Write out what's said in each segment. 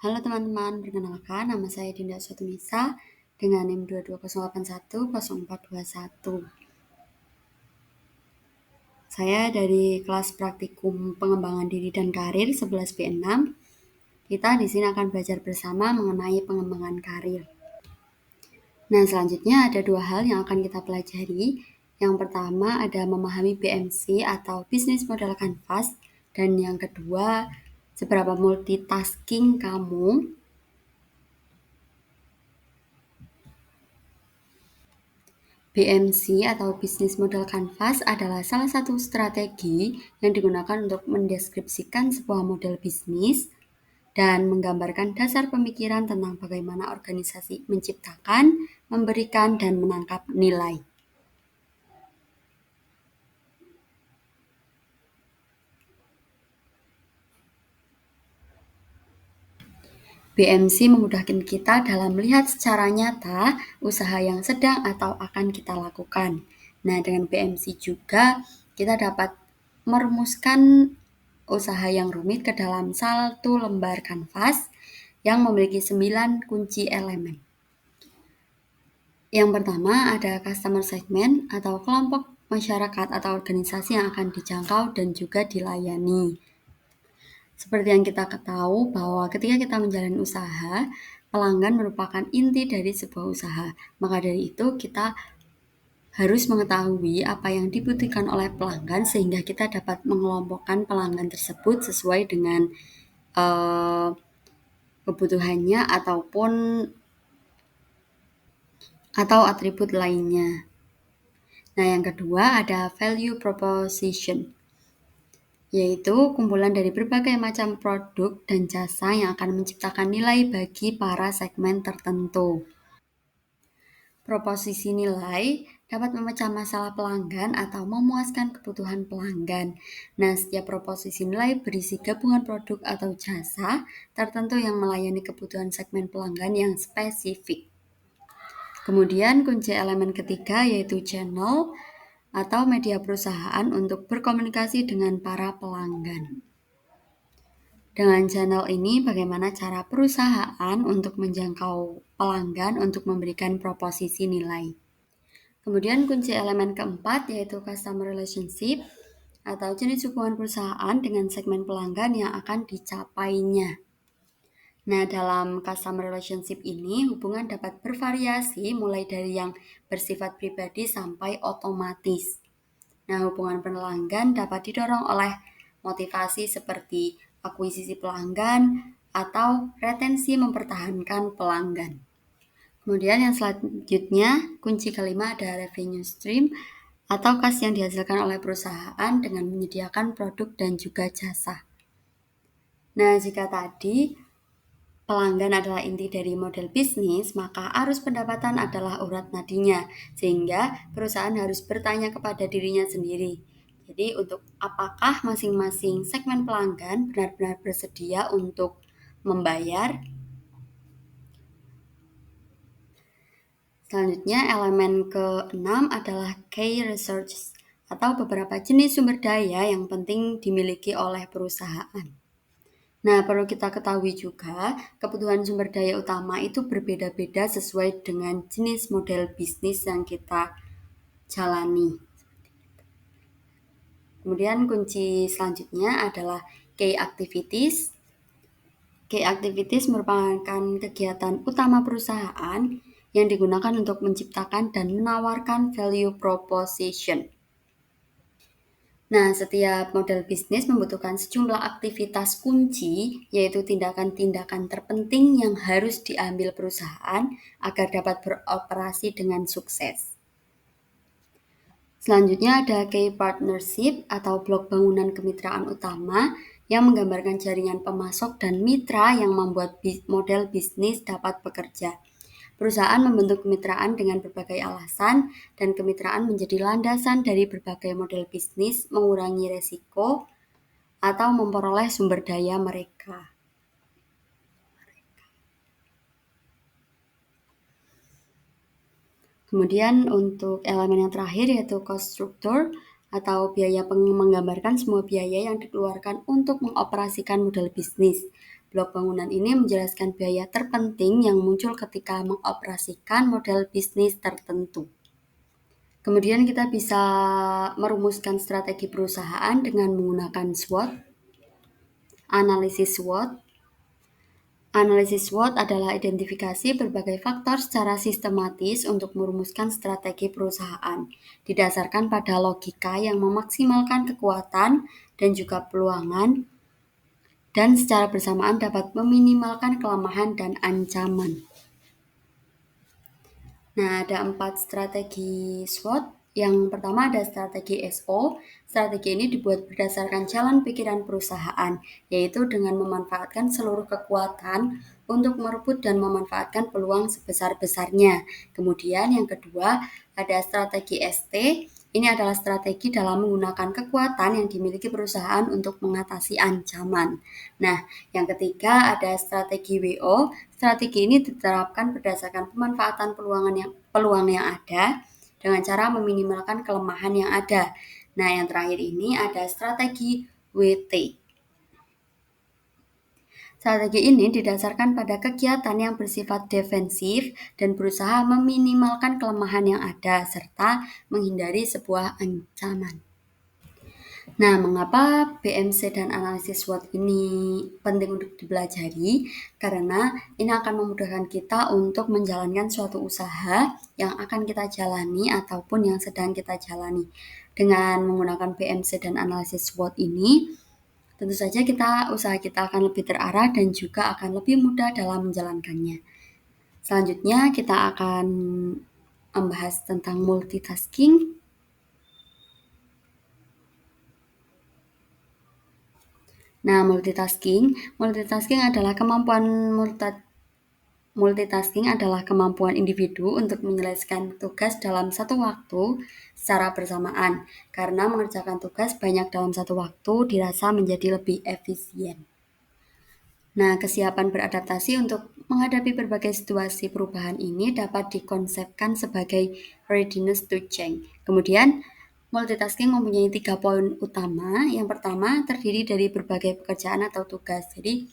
Halo teman-teman, perkenalkan nama saya Dinda Sutumisa dengan NIM 220810421. Saya dari kelas praktikum pengembangan diri dan karir 11B6. Kita di sini akan belajar bersama mengenai pengembangan karir. Nah, selanjutnya ada dua hal yang akan kita pelajari. Yang pertama ada memahami BMC atau Business Model Canvas, dan yang kedua seberapa multitasking kamu. BMC atau Business Model Canvas adalah salah satu strategi yang digunakan untuk mendeskripsikan sebuah model bisnis dan menggambarkan dasar pemikiran tentang bagaimana organisasi menciptakan, memberikan, dan menangkap nilai. BMC memudahkan kita dalam melihat secara nyata usaha yang sedang atau akan kita lakukan. Nah, dengan BMC juga kita dapat merumuskan usaha yang rumit ke dalam satu lembar kanvas yang memiliki 9 kunci elemen. Yang pertama ada customer segment atau kelompok masyarakat atau organisasi yang akan dijangkau dan juga dilayani. Seperti yang kita ketahui bahwa ketika kita menjalani usaha, pelanggan merupakan inti dari sebuah usaha. Maka dari itu kita harus mengetahui apa yang dibutuhkan oleh pelanggan sehingga kita dapat mengelompokkan pelanggan tersebut sesuai dengan kebutuhannya atau atribut lainnya. Nah, yang kedua ada value proposition, yaitu kumpulan dari berbagai macam produk dan jasa yang akan menciptakan nilai bagi para segmen tertentu. Proposisi nilai dapat memecah masalah pelanggan atau memuaskan kebutuhan pelanggan. Nah, setiap proposisi nilai berisi gabungan produk atau jasa tertentu yang melayani kebutuhan segmen pelanggan yang spesifik. Kemudian kunci elemen ketiga yaitu channel atau media perusahaan untuk berkomunikasi dengan para pelanggan. Dengan channel ini, bagaimana cara perusahaan untuk menjangkau pelanggan untuk memberikan proposisi nilai. Kemudian kunci elemen keempat yaitu customer relationship atau jenis hubungan perusahaan dengan segmen pelanggan yang akan dicapainya. Nah, dalam customer relationship ini, hubungan dapat bervariasi mulai dari yang bersifat pribadi sampai otomatis. Nah, hubungan pelanggan dapat didorong oleh motivasi seperti akuisisi pelanggan atau retensi mempertahankan pelanggan. Kemudian yang selanjutnya, kunci kelima ada revenue stream atau kas yang dihasilkan oleh perusahaan dengan menyediakan produk dan juga jasa. Nah, jika tadi pelanggan adalah inti dari model bisnis, maka arus pendapatan adalah urat nadinya, sehingga perusahaan harus bertanya kepada dirinya sendiri. Jadi, untuk apakah masing-masing segmen pelanggan benar-benar bersedia untuk membayar? Selanjutnya, elemen ke-6 adalah key resources atau beberapa jenis sumber daya yang penting dimiliki oleh perusahaan. Nah, perlu kita ketahui juga, kebutuhan sumber daya utama itu berbeda-beda sesuai dengan jenis model bisnis yang kita jalani. Kemudian kunci selanjutnya adalah key activities. Key activities merupakan kegiatan utama perusahaan yang digunakan untuk menciptakan dan menawarkan value proposition. Nah, setiap model bisnis membutuhkan sejumlah aktivitas kunci, yaitu tindakan-tindakan terpenting yang harus diambil perusahaan agar dapat beroperasi dengan sukses. Selanjutnya ada key partnership atau blok bangunan kemitraan utama yang menggambarkan jaringan pemasok dan mitra yang membuat model bisnis dapat bekerja. Perusahaan membentuk kemitraan dengan berbagai alasan, dan kemitraan menjadi landasan dari berbagai model bisnis, mengurangi resiko, atau memperoleh sumber daya mereka. Kemudian untuk elemen yang terakhir yaitu cost structure atau biaya menggambarkan semua biaya yang dikeluarkan untuk mengoperasikan model bisnis. Blok bangunan ini menjelaskan biaya terpenting yang muncul ketika mengoperasikan model bisnis tertentu. Kemudian kita bisa merumuskan strategi perusahaan dengan menggunakan SWOT, analisis SWOT. Analisis SWOT adalah identifikasi berbagai faktor secara sistematis untuk merumuskan strategi perusahaan, didasarkan pada logika yang memaksimalkan kekuatan dan juga peluangan, dan secara bersamaan dapat meminimalkan kelemahan dan ancaman. Nah, ada 4 strategi SWOT. Yang pertama ada strategi SO. Strategi ini dibuat berdasarkan jalan pikiran perusahaan, yaitu dengan memanfaatkan seluruh kekuatan untuk merebut dan memanfaatkan peluang sebesar-besarnya. Kemudian yang kedua ada strategi ST. Ini adalah strategi dalam menggunakan kekuatan yang dimiliki perusahaan untuk mengatasi ancaman. Nah, yang ketiga ada strategi WO. Strategi ini diterapkan berdasarkan pemanfaatan peluang yang ada dengan cara meminimalkan kelemahan yang ada. Nah, yang terakhir ini ada strategi WT. Strategi ini didasarkan pada kegiatan yang bersifat defensif dan berusaha meminimalkan kelemahan yang ada serta menghindari sebuah ancaman. Nah, mengapa BMC dan analisis SWOT ini penting untuk dipelajari? Karena ini akan memudahkan kita untuk menjalankan suatu usaha yang akan kita jalani ataupun yang sedang kita jalani. Dengan menggunakan BMC dan analisis SWOT ini, tentu saja usaha kita akan lebih terarah dan juga akan lebih mudah dalam menjalankannya. Selanjutnya kita akan membahas tentang multitasking. Nah, multitasking adalah kemampuan individu untuk menyelesaikan tugas dalam satu waktu secara bersamaan. Karena mengerjakan tugas banyak dalam satu waktu dirasa menjadi lebih efisien. Nah, kesiapan beradaptasi untuk menghadapi berbagai situasi perubahan ini dapat dikonsepkan sebagai readiness to change. Kemudian, multitasking mempunyai 3 poin utama. Yang pertama, terdiri dari berbagai pekerjaan atau tugas. Jadi,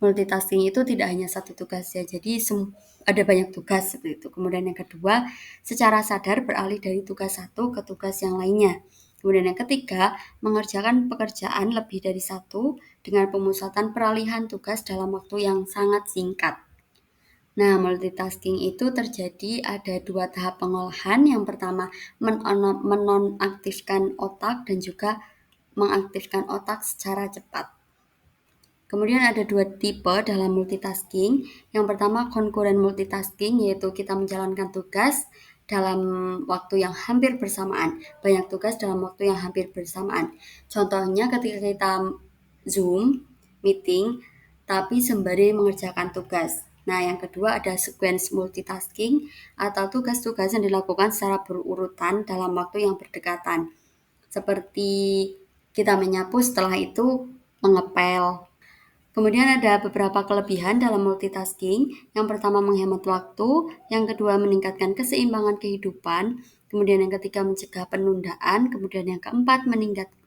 multitasking itu tidak hanya satu tugas ya, jadi ada banyak tugas seperti itu. Kemudian yang kedua, secara sadar beralih dari tugas satu ke tugas yang lainnya. Kemudian yang ketiga, mengerjakan pekerjaan lebih dari satu dengan pemusatan peralihan tugas dalam waktu yang sangat singkat. Nah, multitasking itu terjadi ada 2 tahap pengolahan. Yang pertama, menonaktifkan otak dan juga mengaktifkan otak secara cepat. Kemudian ada 2 tipe dalam multitasking. Yang pertama concurrent multitasking, yaitu kita menjalankan tugas dalam waktu yang hampir bersamaan. Banyak tugas dalam waktu yang hampir bersamaan. Contohnya ketika kita Zoom, meeting, tapi sembari mengerjakan tugas. Nah, yang kedua ada sequence multitasking atau tugas-tugas yang dilakukan secara berurutan dalam waktu yang berdekatan. Seperti kita menyapu, setelah itu mengepel. Kemudian ada beberapa kelebihan dalam multitasking. Yang pertama menghemat waktu, yang kedua meningkatkan keseimbangan kehidupan, kemudian yang ketiga mencegah penundaan, kemudian yang keempat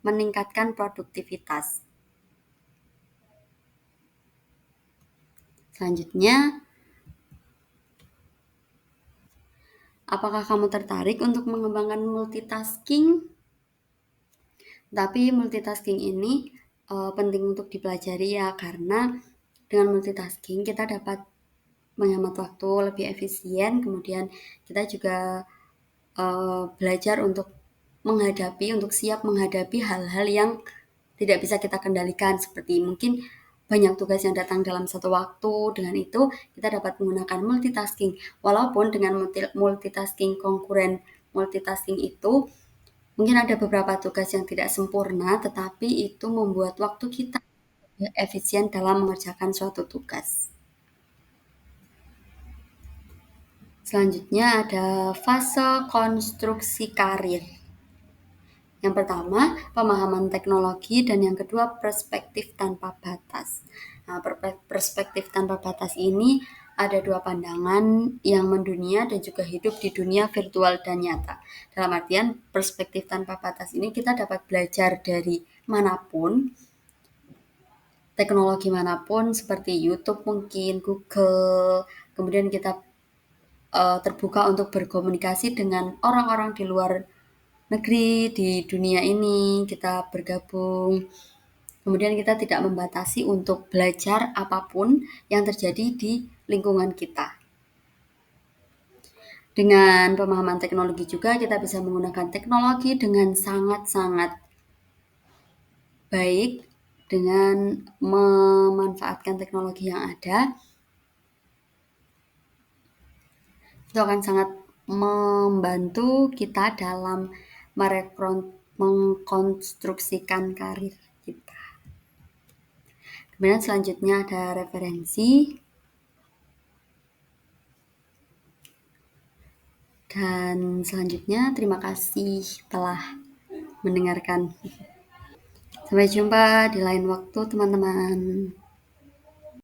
meningkatkan produktivitas. Selanjutnya, apakah kamu tertarik untuk mengembangkan multitasking? Tapi multitasking ini penting untuk dipelajari ya, karena dengan multitasking kita dapat menghemat waktu lebih efisien, kemudian kita juga belajar untuk siap menghadapi hal-hal yang tidak bisa kita kendalikan, seperti mungkin banyak tugas yang datang dalam satu waktu. Dengan itu kita dapat menggunakan multitasking. Walaupun dengan multitasking concurrent multitasking itu mungkin ada beberapa tugas yang tidak sempurna, tetapi itu membuat waktu kita efisien dalam mengerjakan suatu tugas. Selanjutnya ada fase konstruksi karir. Yang pertama, pemahaman teknologi, dan yang kedua, perspektif tanpa batas. Nah, perspektif tanpa batas ini ada 2 pandangan yang mendunia dan juga hidup di dunia virtual dan nyata. Dalam artian, perspektif tanpa batas ini kita dapat belajar dari manapun teknologi manapun seperti YouTube mungkin, Google, kemudian kita terbuka untuk berkomunikasi dengan orang-orang di luar negeri, di dunia ini, kita bergabung. Kemudian kita tidak membatasi untuk belajar apapun yang terjadi di lingkungan kita. Dengan pemahaman teknologi juga kita bisa menggunakan teknologi dengan sangat-sangat baik dengan memanfaatkan teknologi yang ada. Itu akan sangat membantu kita dalam mengkonstruksikan karir kita. Kemudian selanjutnya ada referensi. Dan selanjutnya terima kasih telah mendengarkan. Sampai jumpa di lain waktu teman-teman.